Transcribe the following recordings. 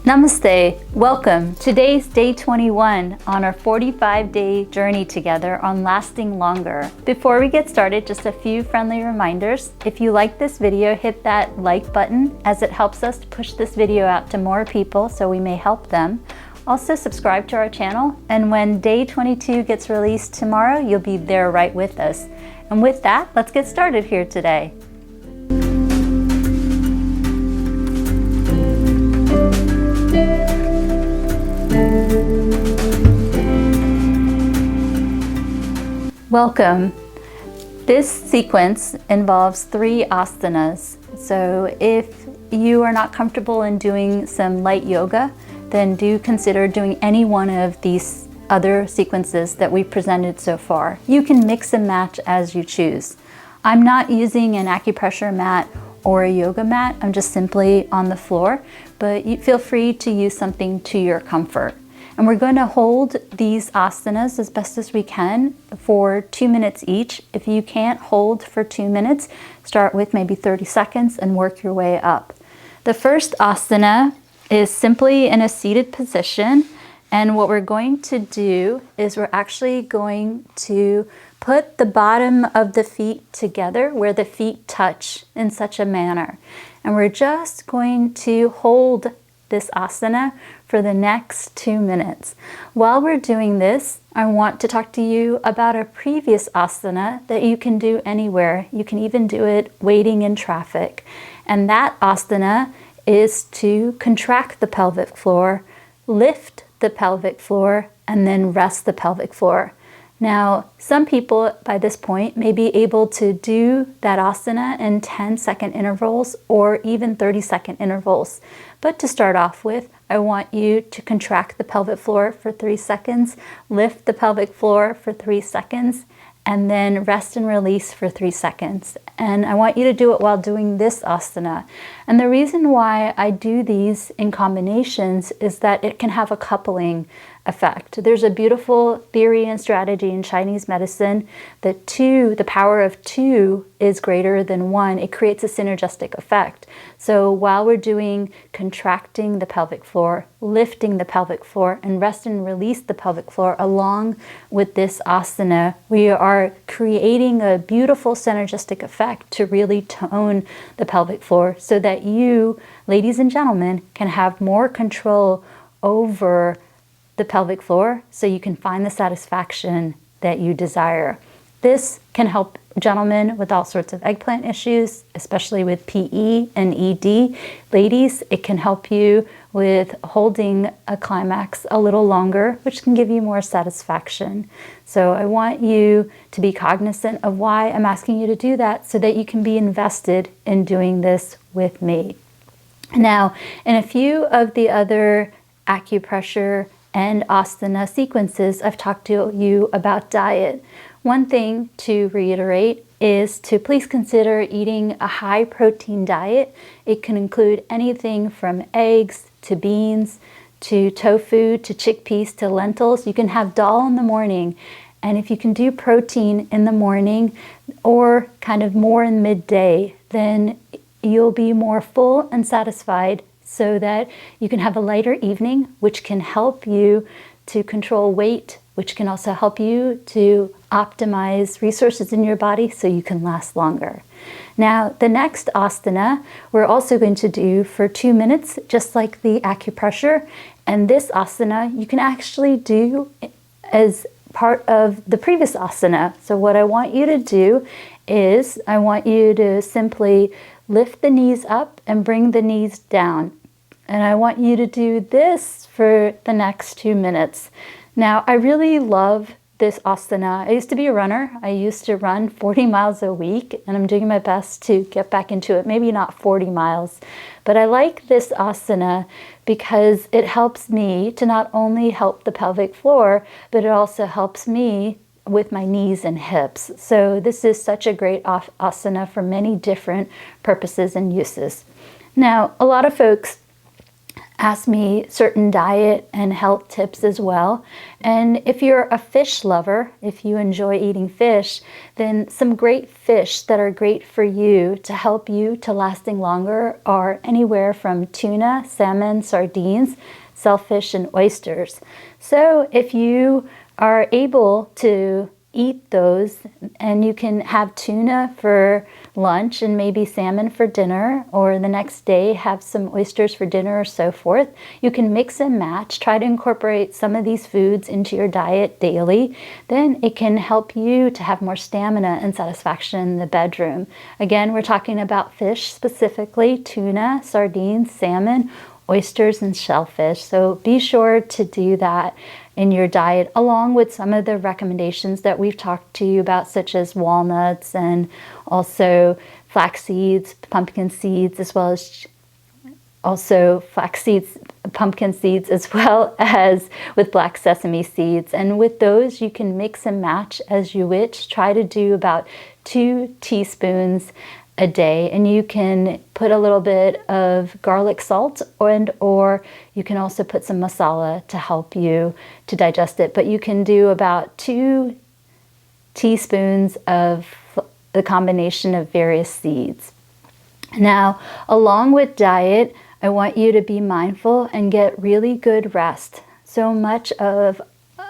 Namaste, welcome. Today's day 21 on our 45-day journey together on lasting longer. Before we get started, just a few friendly reminders. If you like this video, hit that like button as it helps us to push this video out to more people so we may help them. Also subscribe to our channel, and when day 22 gets released tomorrow, you'll be there right with us. And with that, let's get started here today. Welcome. This sequence involves 3 asanas. So if you are not comfortable in doing some light yoga, then do consider doing any one of these other sequences that we've presented so far. You can mix and match as you choose. I'm not using an acupressure mat or a yoga mat. I'm just simply on the floor, but you feel free to use something to your comfort. And we're going to hold these asanas as best as we can for 2 minutes each. If you can't hold for 2 minutes, start with maybe 30 seconds and work your way up. The first asana is simply in a seated position. And what we're going to do is we're actually going to put the bottom of the feet together where the feet touch in such a manner. And we're just going to hold this asana for the next 2 minutes. While we're doing this, I want to talk to you about a previous asana that you can do anywhere. You can even do it waiting in traffic. And that asana is to contract the pelvic floor, lift the pelvic floor, and then rest the pelvic floor. Now, some people by this point may be able to do that asana in 10-second intervals or even 30-second intervals. But to start off with, I want you to contract the pelvic floor for 3 seconds, lift the pelvic floor for 3 seconds, and then rest and release for 3 seconds. And I want you to do it while doing this asana. And the reason why I do these in combinations is that it can have a coupling effect. There's a beautiful theory and strategy in Chinese medicine that the power of 2 is greater than 1. It creates a synergistic effect. So while we're doing contracting the pelvic floor, lifting the pelvic floor, and rest and release the pelvic floor along with this asana, we are creating a beautiful synergistic effect to really tone the pelvic floor so that you, ladies and gentlemen, can have more control over the pelvic floor so you can find the satisfaction that you desire. This can help gentlemen with all sorts of eggplant issues, especially with PE and ED. Ladies, it can help you with holding a climax a little longer, which can give you more satisfaction. So I want you to be cognizant of why I'm asking you to do that so that you can be invested in doing this with me. Now, in a few of the other acupressure and asana sequences, I've talked to you about diet. One thing to reiterate is to please consider eating a high protein diet. It can include anything from eggs to beans to tofu to chickpeas to lentils. You can have dal in the morning. And if you can do protein in the morning or kind of more in midday, then you'll be more full and satisfied so that you can have a lighter evening, which can help you to control weight, which can also help you to optimize resources in your body so you can last longer. Now, the next asana we're also going to do for 2 minutes, just like the acupressure. And this asana you can actually do as part of the previous asana. So what I want you to do is I want you to simply lift the knees up and bring the knees down. And I want you to do this for the next 2 minutes. Now, I really love this asana. I used to be a runner. I used to run 40 miles a week, and I'm doing my best to get back into it. Maybe not 40 miles, but I like this asana because it helps me to not only help the pelvic floor, but it also helps me with my knees and hips. So this is such a great asana for many different purposes and uses. Now, a lot of folks ask me certain diet and health tips as well. And if you're a fish lover, if you enjoy eating fish, then some great fish that are great for you to help you to lasting longer are anywhere from tuna, salmon, sardines, shellfish, and oysters. So if you are able to eat those, and you can have tuna for lunch and maybe salmon for dinner, or the next day have some oysters for dinner or so forth. You can mix and match, try to incorporate some of these foods into your diet daily. Then it can help you to have more stamina and satisfaction in the bedroom. Again, we're talking about fish specifically: tuna, sardines, salmon, oysters, and shellfish. So be sure to do that in your diet, along with some of the recommendations that we've talked to you about, such as walnuts and also flax seeds, pumpkin seeds, as well as flax seeds, pumpkin seeds, as well as with black sesame seeds. And with those, you can mix and match as you wish. Try to do about 2 teaspoons a day, and you can put a little bit of garlic salt, or you can also put some masala to help you to digest it. But you can do about 2 teaspoons of the combination of various seeds. Now, along with diet, I want you to be mindful and get really good rest. So much of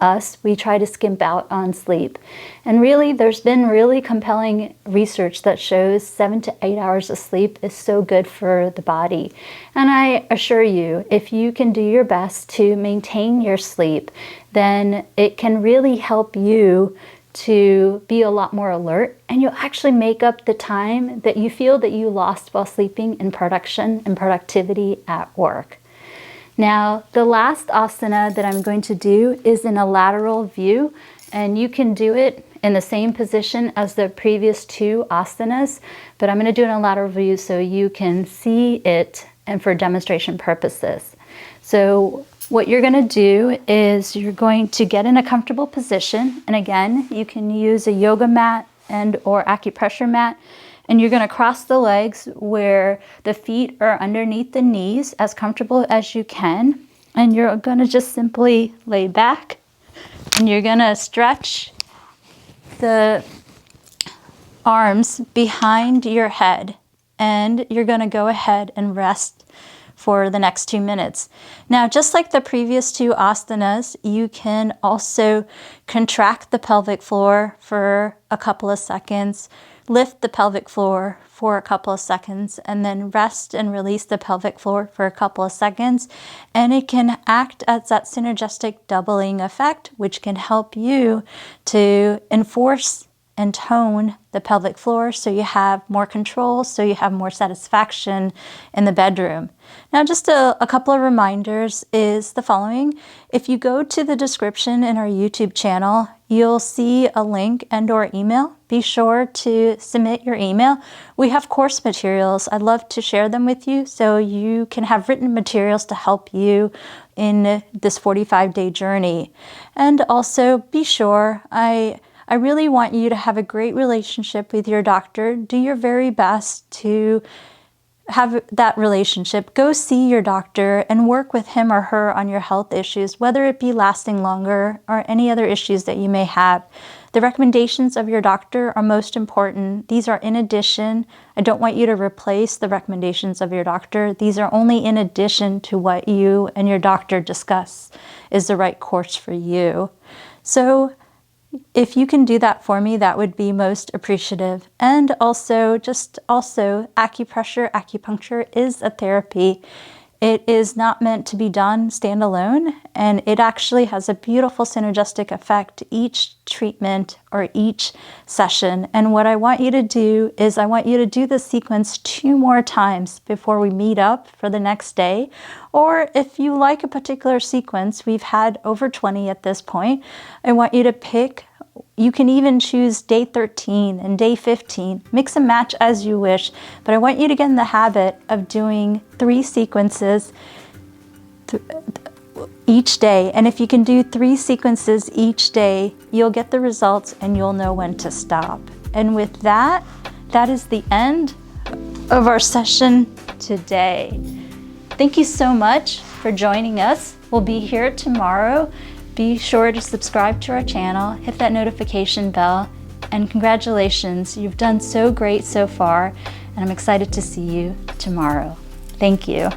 us, we try to skimp out on sleep. And really, there's been really compelling research that shows 7 to 8 hours of sleep is so good for the body. And I assure you, if you can do your best to maintain your sleep, then it can really help you to be a lot more alert, and you'll actually make up the time that you feel that you lost while sleeping in production and productivity at work. Now, the last asana that I'm going to do is in a lateral view, and you can do it in the same position as the previous 2 asanas, but I'm going to do it in a lateral view so you can see it and for demonstration purposes. So what you're going to do is you're going to get in a comfortable position, and again, you can use a yoga mat and or acupressure mat. And you're going to cross the legs where the feet are underneath the knees, as comfortable as you can. And you're going to just simply lay back, and you're going to stretch the arms behind your head. And you're going to go ahead and rest for the next 2 minutes. Now, just like the previous 2 asanas, you can also contract the pelvic floor for a couple of seconds, lift the pelvic floor for a couple of seconds, and then rest and release the pelvic floor for a couple of seconds. And it can act as that synergistic doubling effect, which can help you to enforce and tone the pelvic floor so you have more control, so you have more satisfaction in the bedroom. Now, just a couple of reminders is the following. If you go to the description in our YouTube channel, you'll see a link and or email. Be sure to submit your email. We have course materials. I'd love to share them with you so you can have written materials to help you in this 45-day journey. And also be sure, I really want you to have a great relationship with your doctor. Do your very best to have that relationship. Go see your doctor and work with him or her on your health issues, whether it be lasting longer or any other issues that you may have. The recommendations of your doctor are most important. These are in addition. I don't want you to replace the recommendations of your doctor. These are only in addition to what you and your doctor discuss is the right course for you. So if you can do that for me, that would be most appreciative. And also, acupressure, acupuncture is a therapy. It is not meant to be done standalone, and it actually has a beautiful synergistic effect each treatment or each session. And what I want you to do is I want you to do the sequence 2 more times before we meet up for the next day. Or if you like a particular sequence, we've had over 20 at this point, I want you to pick. You can even choose day 13 and day 15, mix and match as you wish, but I want you to get in the habit of doing 3 sequences each day. And if you can do 3 sequences each day, you'll get the results and you'll know when to stop. And with that, that is the end of our session today. Thank you so much for joining us. We'll be here tomorrow. Be sure to subscribe to our channel, hit that notification bell, and congratulations, you've done so great so far, and I'm excited to see you tomorrow. Thank you.